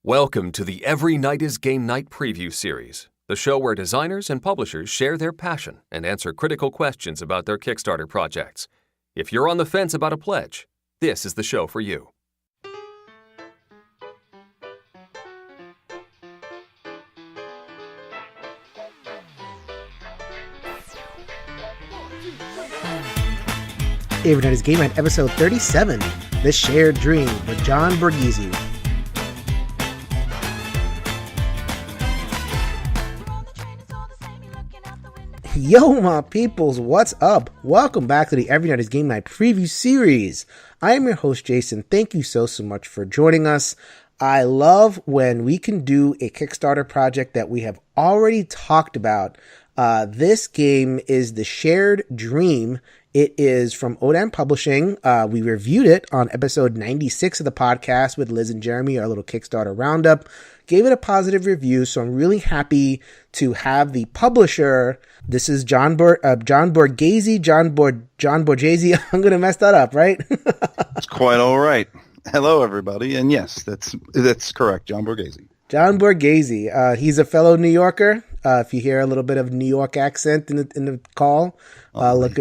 Welcome to the Every Night is Game Night preview series, the show where designers and publishers share their passion and answer critical questions about their Kickstarter projects. If you're on the fence about a pledge, this is the show for you. Every Night is Game Night, episode 37, The Shared Dream, with John Borgese. Yo, my peoples, what's up? Welcome back to the Every Night is Game Night preview series. I am your host, Jason. Thank you so much for joining us. I love when we can do a Kickstarter project that we have already talked about. This game is The Shared Dream. It is from ODAM Publishing. We reviewed it on episode 96 of the podcast with Liz and Jeremy, our little Kickstarter roundup. Gave it a positive review, so I'm really happy to have the publisher. This is John Borgese. I'm going to mess that up, right? It's quite all right. Hello, everybody. And yes, that's correct. John Borgese. John Borgese. He's a fellow New Yorker. If you hear a little bit of New York accent in the call,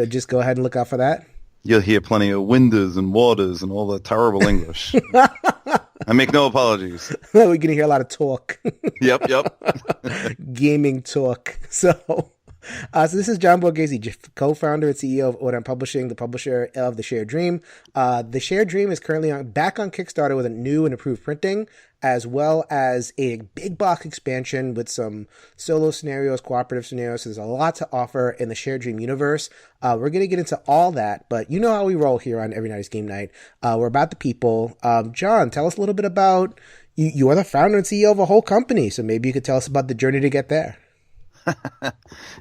just go ahead and look out for that. You'll hear plenty of windows and waters and all the terrible English. I make no apologies. We're going to hear a lot of talk. Yep. Gaming talk. So this is John Borgese, co-founder and CEO of ODAM Publishing, the publisher of The Shared Dream. The Shared Dream is currently back on Kickstarter with a new and improved printing, as well as a big box expansion with some solo scenarios, cooperative scenarios. So there's a lot to offer in the Shared Dream universe. We're going to get into all that, but you know how we roll here on Every Night is Game Night. We're about the people. John, tell us a little bit about you. You are the founder and CEO of a whole company, so maybe you could tell us about the journey to get there.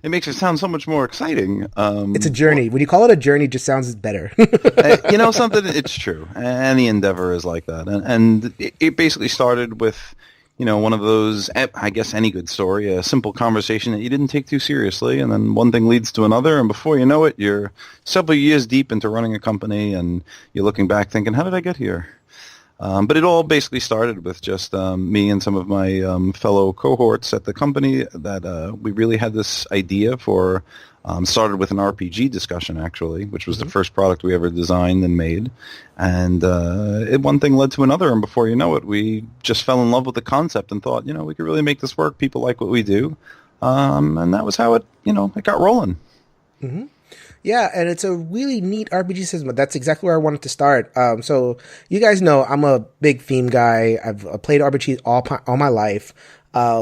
It makes it sound so much more exciting. It's a journey. When you call it a journey, it just sounds better. Something, it's true. Any endeavor is like that. And it basically started with, one of those, I guess any good story, a simple conversation that you didn't take too seriously. And then one thing leads to another. And before you know it, you're several years deep into running a company and you're looking back thinking, how did I get here? But it all basically started with just me and some of my fellow cohorts at the company that we really had this idea for. Started with an RPG discussion, actually, which was the first product we ever designed and made. And one thing led to another, and before you know it, we just fell in love with the concept and thought, we could really make this work. People like what we do. And that was how it got rolling. Mm-hmm. Yeah, and it's a really neat RPG system. That's exactly where I wanted to start. So you guys know I'm a big theme guy. I've played RPGs all my life.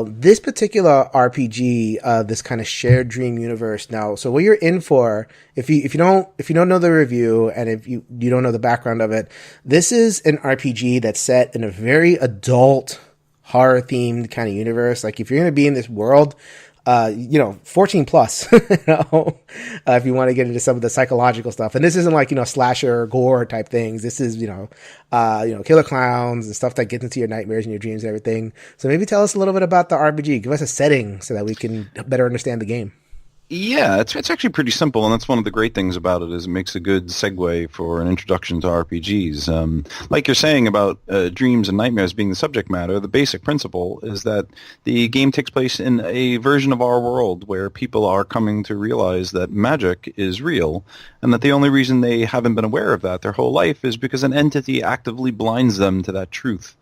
This particular RPG, this kind of shared dream universe. Now, so what you're in for, if you don't know the review and if you don't know the background of it, this is an RPG that's set in a very adult horror themed kind of universe. Like if you're going to be in this world, 14 plus, if you want to get into some of the psychological stuff. And this isn't like, slasher gore type things. This is, killer clowns and stuff that gets into your nightmares and your dreams and everything. So maybe tell us a little bit about the RPG. Give us a setting so that we can better understand the game. Yeah, it's actually pretty simple, and that's one of the great things about it is it makes a good segue for an introduction to RPGs. Like you're saying about dreams and nightmares being the subject matter, the basic principle is that the game takes place in a version of our world where people are coming to realize that magic is real, and that the only reason they haven't been aware of that their whole life is because an entity actively blinds them to that truth.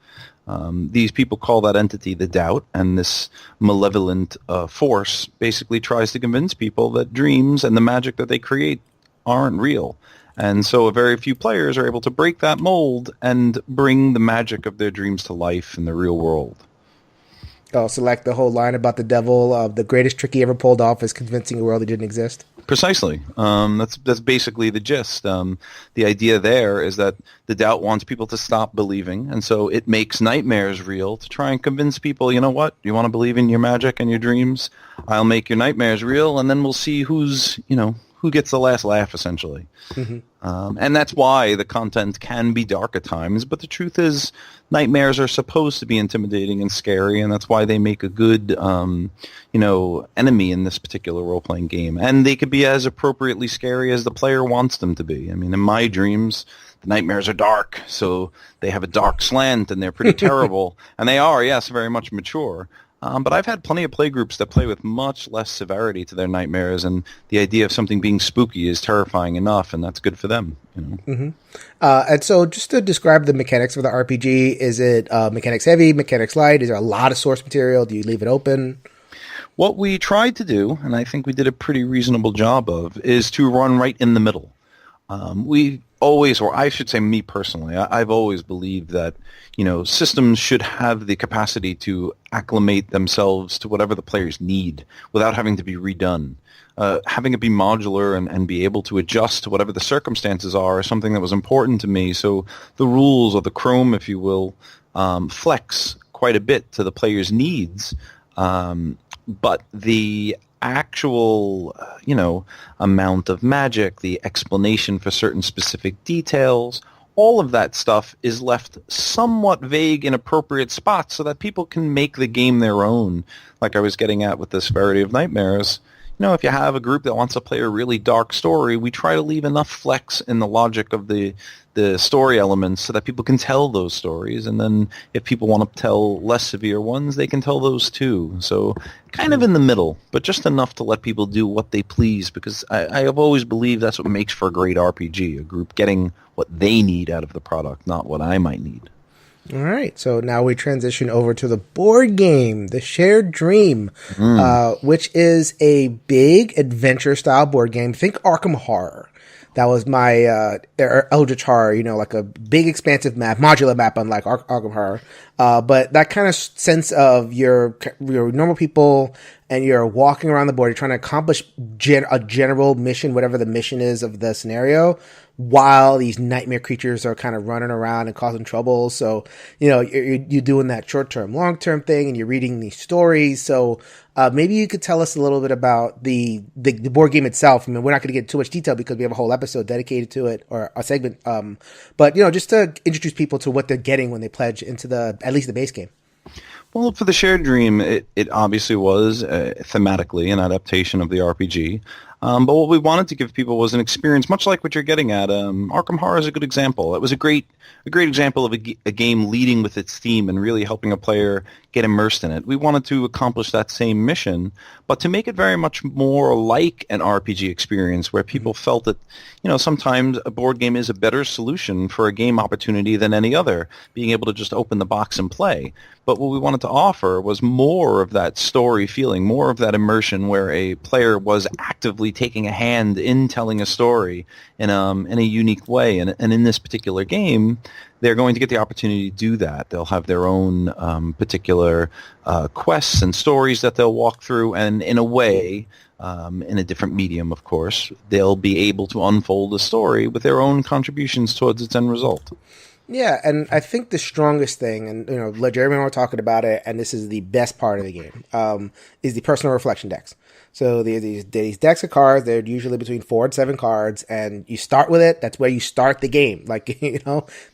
These people call that entity the doubt, and this malevolent force basically tries to convince people that dreams and the magic that they create aren't real. And so a very few players are able to break that mold and bring the magic of their dreams to life in the real world. Oh, so like the whole line about the devil, the greatest trick he ever pulled off is convincing a world that didn't exist? Precisely. That's basically the gist. The idea there is that the doubt wants people to stop believing, and so it makes nightmares real to try and convince people, you know what, you want to believe in your magic and your dreams? I'll make your nightmares real, and then we'll see who gets the last laugh, essentially. Mm-hmm. And that's why the content can be dark at times, but the truth is nightmares are supposed to be intimidating and scary, and that's why they make a good, enemy in this particular role-playing game. And they could be as appropriately scary as the player wants them to be. I mean, in my dreams, the nightmares are dark, so they have a dark slant and they're pretty terrible. And they are, yes, very much mature. But I've had plenty of play groups that play with much less severity to their nightmares, and the idea of something being spooky is terrifying enough, and that's good for them. And so just to describe the mechanics of the RPG, is it mechanics heavy, mechanics light? Is there a lot of source material? Do you leave it open? What we tried to do, and I think we did a pretty reasonable job of, is to run right in the middle. We always, or I should say me personally, I've always believed that, systems should have the capacity to acclimate themselves to whatever the players need without having to be redone. Having it be modular and be able to adjust to whatever the circumstances are is something that was important to me. So the rules, or the Chrome, if you will, flex quite a bit to the player's needs. But the actual, amount of magic, the explanation for certain specific details, all of that stuff is left somewhat vague in appropriate spots so that people can make the game their own. Like I was getting at with the severity of nightmares, if you have a group that wants to play a really dark story, we try to leave enough flex in the logic of the story elements so that people can tell those stories. And then if people want to tell less severe ones, they can tell those too. So kind of in the middle, but just enough to let people do what they please, because I have always believed that's what makes for a great RPG, a group getting what they need out of the product, not what I might need. All right, so now we transition over to the board game, The Shared Dream, which is a big adventure-style board game. Think Arkham Horror. That was my Eldritch Horror, like a big expansive map, modular map, unlike Arkham Horror. But that kind of sense of your normal people, and you're walking around the board, you're trying to accomplish a general mission, whatever the mission is of the scenario, while these nightmare creatures are kind of running around and causing trouble. So, you're doing that short-term, long-term thing, and you're reading these stories. So maybe you could tell us a little bit about the board game itself. I mean, we're not going to get too much detail because we have a whole episode dedicated to it, or a segment. But, just to introduce people to what they're getting when they pledge into at least the base game. Well, for The Shared Dream, it obviously was thematically an adaptation of the RPG. But what we wanted to give people was an experience, much like what you're getting at. Arkham Horror is a good example. It was a great example of a game leading with its theme and really helping a player get immersed in it. We wanted to accomplish that same mission, but to make it very much more like an RPG experience where people felt that, sometimes a board game is a better solution for a game opportunity than any other, being able to just open the box and play. But what we wanted to offer was more of that story feeling, more of that immersion where a player was actively taking a hand in telling a story in a unique way. And in this particular game, they're going to get the opportunity to do that. They'll have their own particular quests and stories that they'll walk through, and in a way, in a different medium, of course, they'll be able to unfold a story with their own contributions towards its end result. Yeah, and I think the strongest thing, and Jeremy and I were talking about it, and this is the best part of the game, is the personal reflection decks. So these decks of cards, they're usually between 4 and 7 cards, and you start with it. That's where you start the game. Like,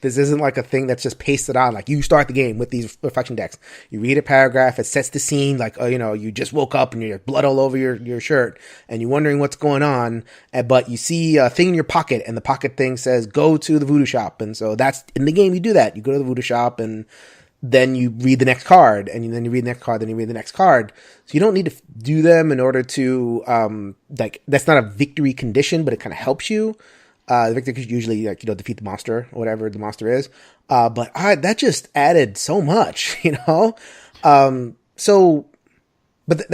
this isn't like a thing that's just pasted on. Like, you start the game with these reflection decks. You read a paragraph, it sets the scene, like, you just woke up and you have blood all over your shirt, and you're wondering what's going on, but you see a thing in your pocket, and the pocket thing says, go to the voodoo shop. And so that's, in the game, you do that. You go to the voodoo shop, and then you read the next card, and then you read the next card, then you read the next card. So you don't need to do them in order to, that's not a victory condition, but it kind of helps you. The victory condition usually, defeat the monster, or whatever the monster is. But that just added so much, I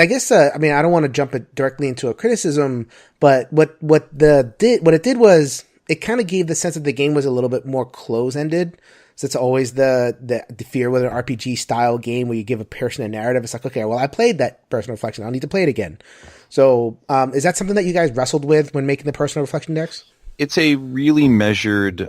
guess, I don't want to jump it directly into a criticism, but what it did was, it kind of gave the sense that the game was a little bit more close-ended. So it's always the fear with an RPG style game where you give a person a narrative. It's like, okay, well, I played that personal reflection. I don't need to play it again. So is that something that you guys wrestled with when making the personal reflection decks? It's a really measured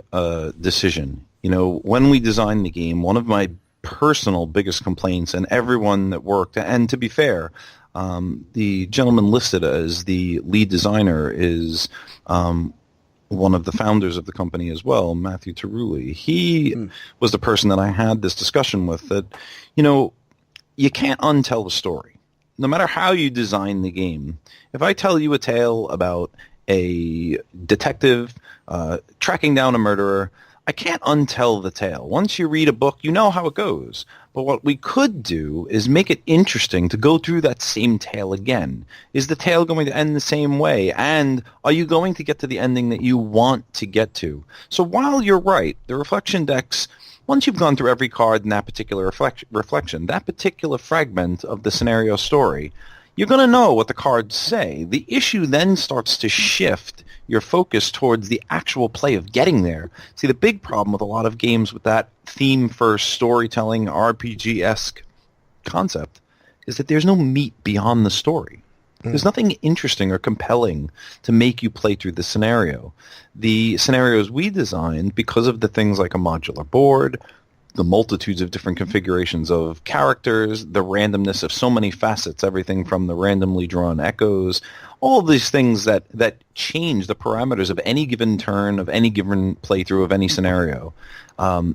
decision. When we designed the game, one of my personal biggest complaints, and everyone that worked, and to be fair, the gentleman listed as the lead designer is one of the founders of the company as well, Matthew Tarulli. He was the person that I had this discussion with, that, you can't untell the story. No matter how you design the game, if I tell you a tale about a detective tracking down a murderer, I can't untell the tale. Once you read a book, you know how it goes. But what we could do is make it interesting to go through that same tale again. Is the tale going to end the same way? And are you going to get to the ending that you want to get to? So while you're right, the reflection decks, once you've gone through every card in that particular reflection, that particular fragment of the scenario story, you're going to know what the cards say. The issue then starts to shift your focus towards the actual play of getting there. See, the big problem with a lot of games with that theme-first storytelling, RPG-esque concept is that there's no meat beyond the story. There's nothing interesting or compelling to make you play through the scenario. The scenarios we designed, because of the things like a modular board, the multitudes of different configurations of characters, the randomness of so many facets, everything from the randomly drawn echoes, all of these things that change the parameters of any given turn, of any given playthrough, of any scenario.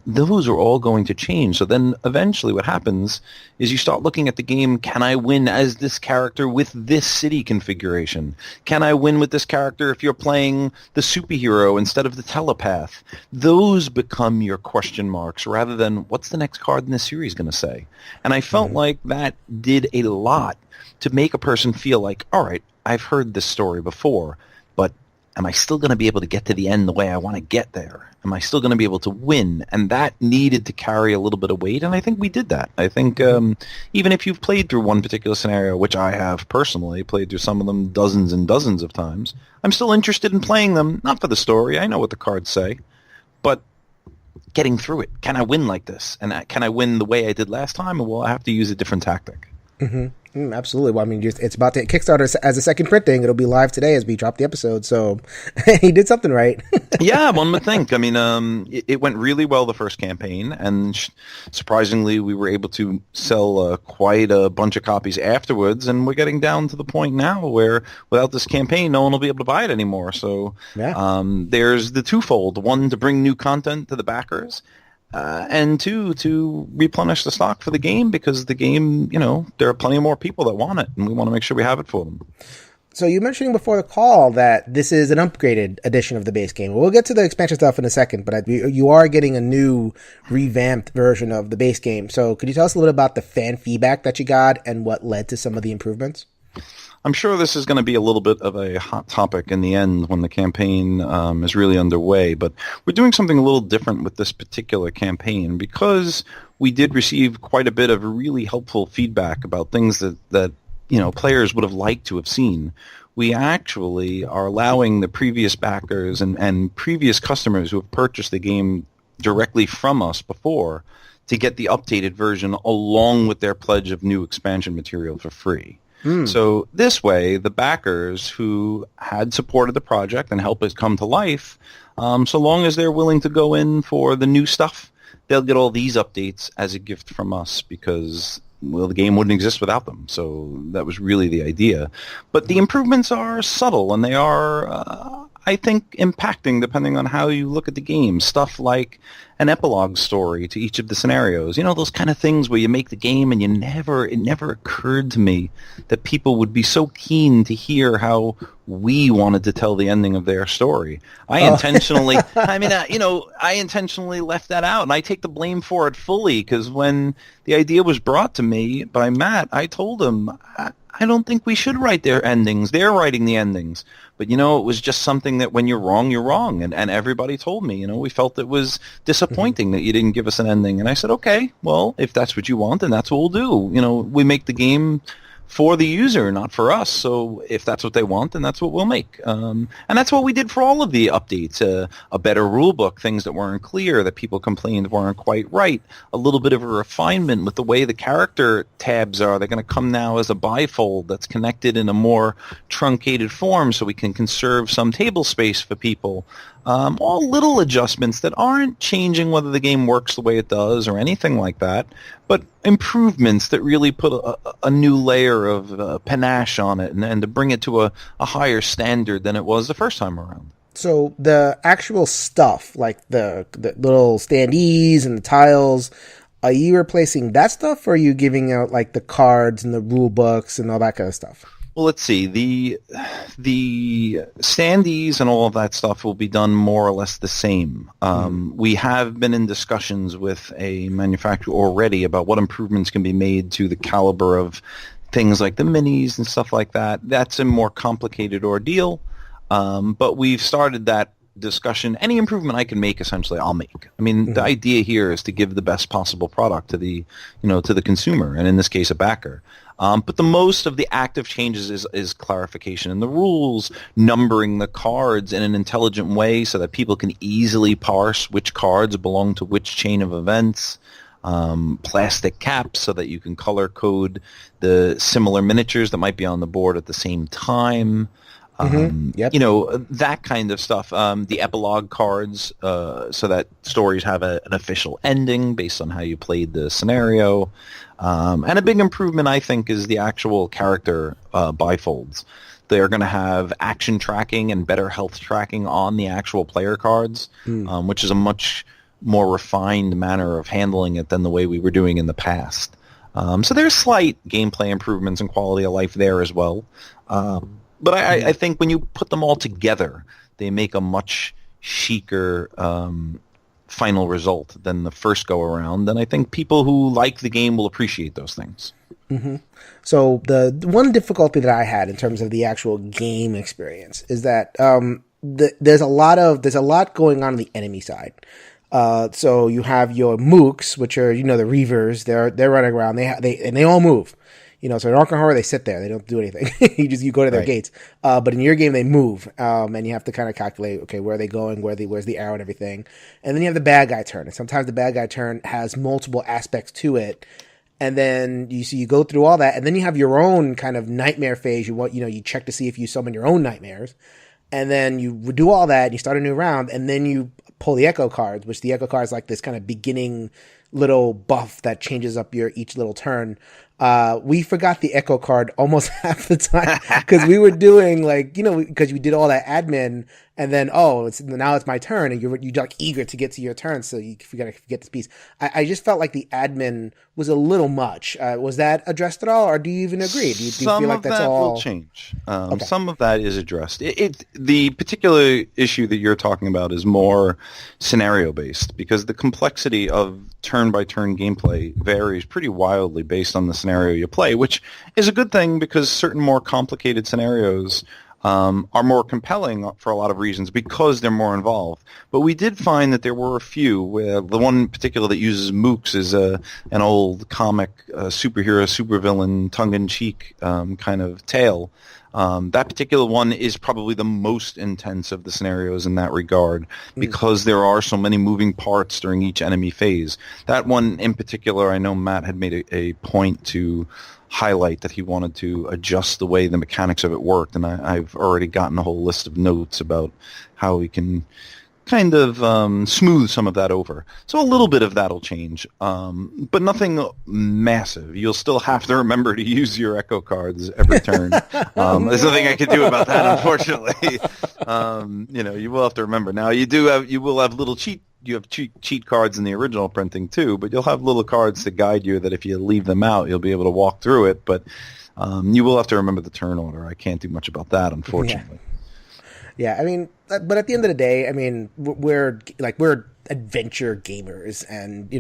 Those are all going to change. So then eventually what happens is you start looking at the game, can I win as this character with this city configuration? Can I win with this character if you're playing the superhero instead of the telepath? Those become your question marks rather than what's the next card in this series going to say? And I felt like that did a lot to make a person feel like, all right, I've heard this story before, but am I still going to be able to get to the end the way I want to get there? Am I still going to be able to win? And that needed to carry a little bit of weight, and I think we did that. I think even if you've played through one particular scenario, which I have personally, played through some of them dozens and dozens of times, I'm still interested in playing them, not for the story, I know what the cards say, but getting through it. Can I win like this? And can I win the way I did last time, or will I have to use a different tactic? Absolutely. Well, I mean, it's about to Kickstarter as a second printing. It'll be live today as we drop the episode. So he did something right. Yeah, one would think. I mean, it went really well the first campaign, and surprisingly, we were able to sell quite a bunch of copies afterwards. And we're getting down to the point now where, without this campaign, no one will be able to buy it anymore. So there's the twofold: one, to bring new content to the backers. And two, to replenish the stock for the game, because the game, there are plenty more people that want it, and we want to make sure we have it for them. So you mentioned before the call that this is an upgraded edition of the base game. We'll get to the expansion stuff in a second, but you are getting a new revamped version of the base game. So could you tell us a little bit about the fan feedback that you got and what led to some of the improvements? I'm sure this is going to be a little bit of a hot topic in the end when the campaign is really underway, but we're doing something a little different with this particular campaign because we did receive quite a bit of really helpful feedback about things that players would have liked to have seen. We actually are allowing the previous backers and previous customers who have purchased the game directly from us before to get the updated version along with their pledge of new expansion material for free. So this way, the backers who had supported the project and helped it come to life, so long as they're willing to go in for the new stuff, they'll get all these updates as a gift from us because, well, the game wouldn't exist without them. So that was really the idea. But the improvements are subtle, and they are, I think, impacting depending on how you look at the game. Stuff like an epilogue story to each of the scenarios. Those kind of things where you make the game and it never occurred to me that people would be so keen to hear how we wanted to tell the ending of their story. I intentionally left that out, and I take the blame for it fully, because when the idea was brought to me by Matt, I told him, I don't think we should write their endings. They're writing the endings. But, it was just something that when you're wrong, you're wrong. And everybody told me, we felt it was disappointing that you didn't give us an ending. And I said, okay, well, if that's what you want, then that's what we'll do. We make the game for the user, not for us. So if that's what they want, then that's what we'll make. And that's what we did for all of the updates. A better rule book, things that weren't clear, that people complained weren't quite right. A little bit of a refinement with the way the character tabs are. They're going to come now as a bifold that's connected in a more truncated form so we can conserve some table space for people. All little adjustments that aren't changing whether the game works the way it does or anything like that, but improvements that really put a new layer of panache on it and to bring it to a higher standard than it was the first time around. So the actual stuff, like the little standees and the tiles, are you replacing that stuff, or are you giving out like the cards and the rule books and all that kind of stuff? Well, let's see. The standees and all of that stuff will be done more or less the same. We have been in discussions with a manufacturer already about what improvements can be made to the caliber of things like the minis and stuff like that. That's a more complicated ordeal, but we've started that discussion. Any improvement I can make, essentially, I'll make. I mean, the idea here is to give the best possible product to the consumer, and in this case, a backer. But the most of the active changes is clarification in the rules, numbering the cards in an intelligent way so that people can easily parse which cards belong to which chain of events, plastic caps so that you can color code the similar miniatures that might be on the board at the same time. That kind of stuff. The epilogue cards, so that stories have an official ending based on how you played the scenario. And a big improvement, I think, is the actual character bifolds. They're going to have action tracking and better health tracking on the actual player cards, which is a much more refined manner of handling it than the way we were doing in the past. So there's slight gameplay improvements and quality of life there as well. But I think when you put them all together, they make a much chicer final result than the first go-around. And I think people who like the game will appreciate those things. So the one difficulty that I had in terms of the actual game experience is that there's a lot going on the enemy side. So you have your mooks, which are the reavers. They're running around. They all move. So in Arkham Horror, they sit there. They don't do anything. you go to their gates. But in your game, they move. And you have to kind of calculate, okay, where are they going? Where's the arrow and everything? And then you have the bad guy turn. And sometimes the bad guy turn has multiple aspects to it. And then you go through all that. And then you have your own kind of nightmare phase. You check to see if you summon your own nightmares. And then you do all that. And you start a new round. And then you pull the echo cards, which the echo card is like this kind of beginning little buff that changes up your each little turn. We forgot the echo card almost half the time because we were doing because we did all that admin and then now it's my turn and you're like eager to get to your turn, so you gotta forget this piece. I just felt like the admin was a little much. Was that addressed at all, or do you even agree? Do you feel like that's all? Some of that will change. Okay. Some of that is addressed. The particular issue that you're talking about is more scenario based because the complexity of turn-by-turn gameplay varies pretty wildly based on the scenario you play, which is a good thing because certain more complicated scenarios are more compelling for a lot of reasons because they're more involved. But we did find that there were a few. The one in particular that uses mooks is an old comic superhero, supervillain, tongue-in-cheek kind of tale. That particular one is probably the most intense of the scenarios in that regard because there are so many moving parts during each enemy phase. That one in particular, I know Matt had made a point to highlight that he wanted to adjust the way the mechanics of it worked, and I've already gotten a whole list of notes about how we can kind of smooth some of that over. So a little bit of that will change, but nothing massive. You'll still have to remember to use your echo cards every turn. There's nothing I can do about that, unfortunately. You will have to remember. Now you will have little cheat cards in the original printing too, but you'll have little cards to guide you that if you leave them out, you'll be able to walk through it. But you will have to remember the turn order. I can't do much about that, unfortunately. Yeah, I mean, but at the end of the day, I mean, we're adventure gamers, and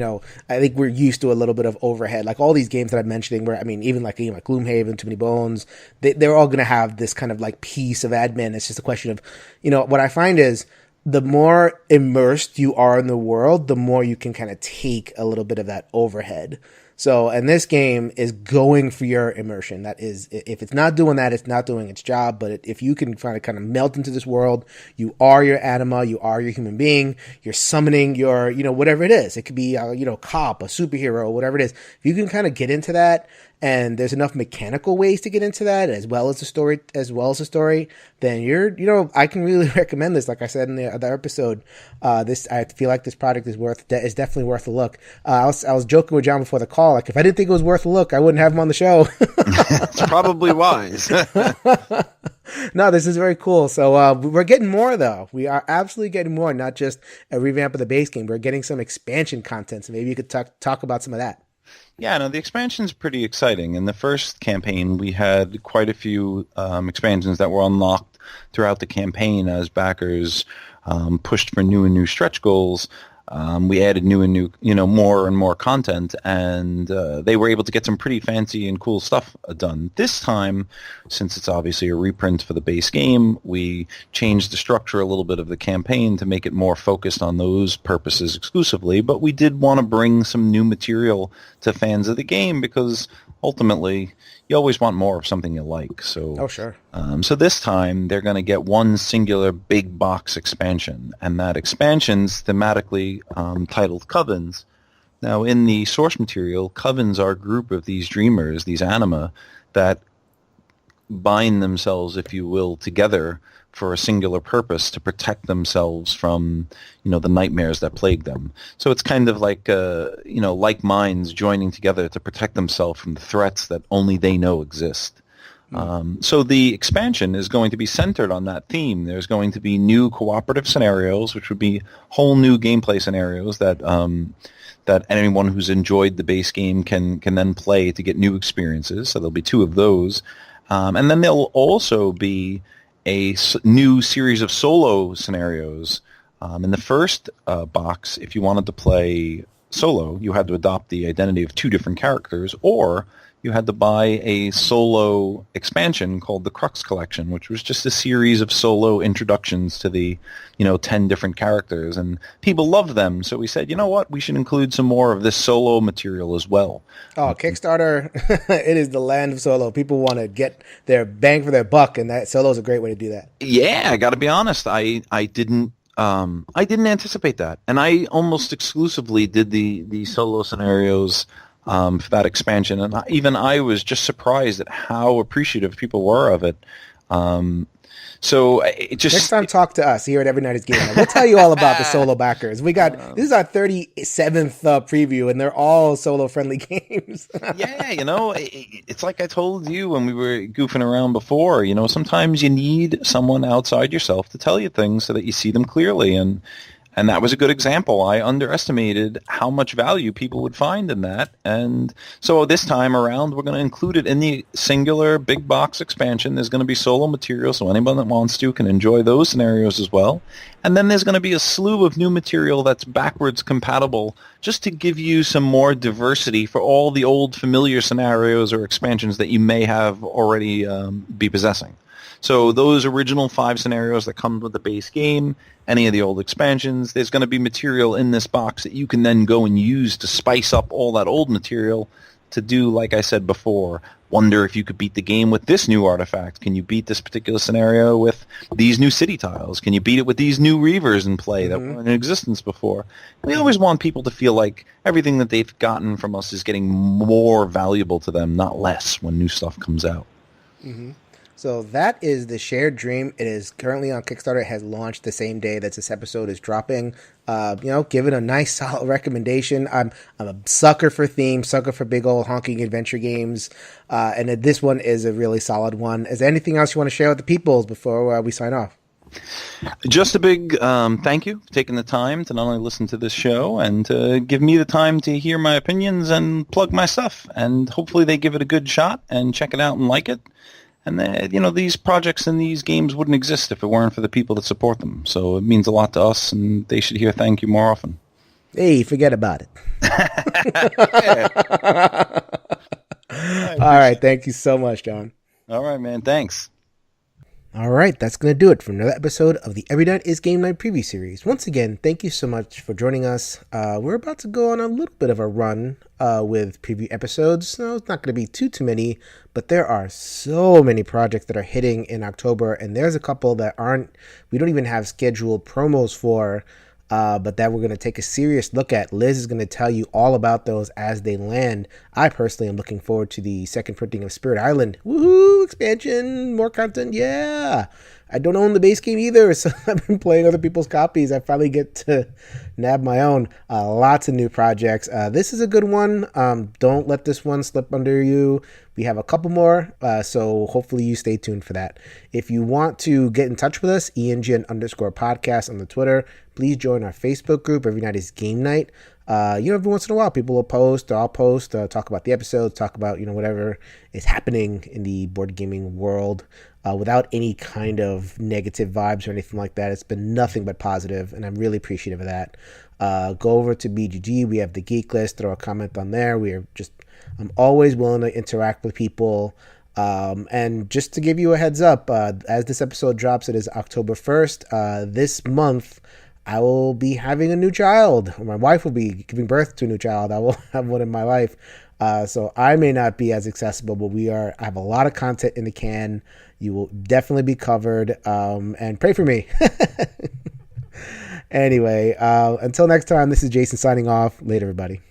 I think we're used to a little bit of overhead. Like all these games that I'm mentioning, where I mean, even like a game like Gloomhaven, Too Many Bones, they're all going to have this kind of like piece of admin. It's just a question of, what I find is the more immersed you are in the world, the more you can kind of take a little bit of that overhead. So, and this game is going for your immersion. That is, if it's not doing that, it's not doing its job. But if you can kind of melt into this world, you are your anima, you are your human being, you're summoning your, whatever it is. It could be, cop, a superhero, whatever it is. If you can kind of get into that, and there's enough mechanical ways to get into that, as well as the story, then I can really recommend this. Like I said in the other episode, I feel like this product is definitely worth a look. I was joking with John before the call. Like if I didn't think it was worth a look, I wouldn't have him on the show. It's probably wise. No, this is very cool. So we're getting more, though. We are absolutely getting more, not just a revamp of the base game. We're getting some expansion content. So maybe you could talk about some of that. Yeah, no, the expansion's pretty exciting. In the first campaign, we had quite a few expansions that were unlocked throughout the campaign as backers pushed for new and new stretch goals. We added new and new, more and more content, and they were able to get some pretty fancy and cool stuff done. This time, since it's obviously a reprint for the base game, we changed the structure a little bit of the campaign to make it more focused on those purposes exclusively, but we did want to bring some new material to fans of the game because ultimately you always want more of something you like. So, oh, sure. So this time they're going to get one singular big box expansion, and that expansion's thematically titled Covens. Now, in the source material, Covens are a group of these dreamers, these anima, that bind themselves, if you will, together for a singular purpose to protect themselves from, the nightmares that plague them. So it's kind of like, like minds joining together to protect themselves from the threats that only they know exist. So the expansion is going to be centered on that theme. There's going to be new cooperative scenarios, which would be whole new gameplay scenarios that that anyone who's enjoyed the base game can then play to get new experiences. So there'll be 2 of those. And then there'll also be a new series of solo scenarios. In the first box, if you wanted to play solo, you had to adopt the identity of 2 different characters, or you had to buy a solo expansion called the Crux Collection, which was just a series of solo introductions to the, 10 different characters. And people loved them, so we said, you know what, we should include some more of this solo material as well. Oh, Kickstarter, it is the land of solo. People want to get their bang for their buck, and that solo is a great way to do that. Yeah, I got to be honest, I didn't anticipate that. And I almost exclusively did the solo scenarios for that expansion, and even I was just surprised at how appreciative people were of it. So it just next time, talk to us here at Every Night is Game Night. We'll tell you all about the solo backers. We got this is our 37th preview, and they're all solo friendly games. Yeah, it's like I told you when we were goofing around before. Sometimes you need someone outside yourself to tell you things so that you see them clearly, and that was a good example. I underestimated how much value people would find in that. And so this time around, we're going to include it in the singular big box expansion. There's going to be solo material, so anyone that wants to can enjoy those scenarios as well. And then there's going to be a slew of new material that's backwards compatible, just to give you some more diversity for all the old familiar scenarios or expansions that you may have already be possessing. So those original 5 scenarios that come with the base game, any of the old expansions, there's going to be material in this box that you can then go and use to spice up all that old material to do, like I said before, wonder if you could beat the game with this new artifact. Can you beat this particular scenario with these new city tiles? Can you beat it with these new reavers in play that weren't in existence before? We always want people to feel like everything that they've gotten from us is getting more valuable to them, not less, when new stuff comes out. Mm-hmm. So that is the Shared Dream. It is currently on Kickstarter. It has launched the same day that this episode is dropping. Give it a nice, solid recommendation. I'm a sucker for themes, sucker for big old honking adventure games, and this one is a really solid one. Is there anything else you want to share with the peoples before we sign off? Just a big thank you for taking the time to not only listen to this show and to give me the time to hear my opinions and plug my stuff. And hopefully they give it a good shot and check it out and like it. And these projects and these games wouldn't exist if it weren't for the people that support them. So it means a lot to us, and they should hear thank you more often. Hey, forget about it. All right, thank you so much, John. All right, man, thanks. All right, that's going to do it for another episode of the Every Night is Game Night preview series. Once again, thank you so much for joining us. We're about to go on a little bit of a run with preview episodes. So it's not going to be too many, but there are so many projects that are hitting in October, and there's a couple that we don't even have scheduled promos for, but that we're going to take a serious look at. Liz is going to tell you all about those as they land. I personally am looking forward to the second printing of Spirit Island. Woohoo! Expansion, more content, yeah! I don't own the base game either, so I've been playing other people's copies. I finally get to nab my own. Lots of new projects. This is a good one. Don't let this one slip under you. We have a couple more, so hopefully you stay tuned for that. If you want to get in touch with us, ENGN_podcast on the Twitter. Please join our Facebook group. Every night is game night. every once in a while people will post, or I'll post, talk about the episodes, talk about, whatever is happening in the board gaming world, without any kind of negative vibes or anything like that. It's been nothing but positive, and I'm really appreciative of that. Go over to BGG. We have the geek list. Throw a comment on there. I'm always willing to interact with people. And just to give you a heads up, as this episode drops, it is October 1st. This month, I will be having a new child. My wife will be giving birth to a new child. I will have one in my life. So I may not be as accessible, but I have a lot of content in the can. You will definitely be covered. And pray for me. Anyway, until next time, this is Jason signing off. Later, everybody.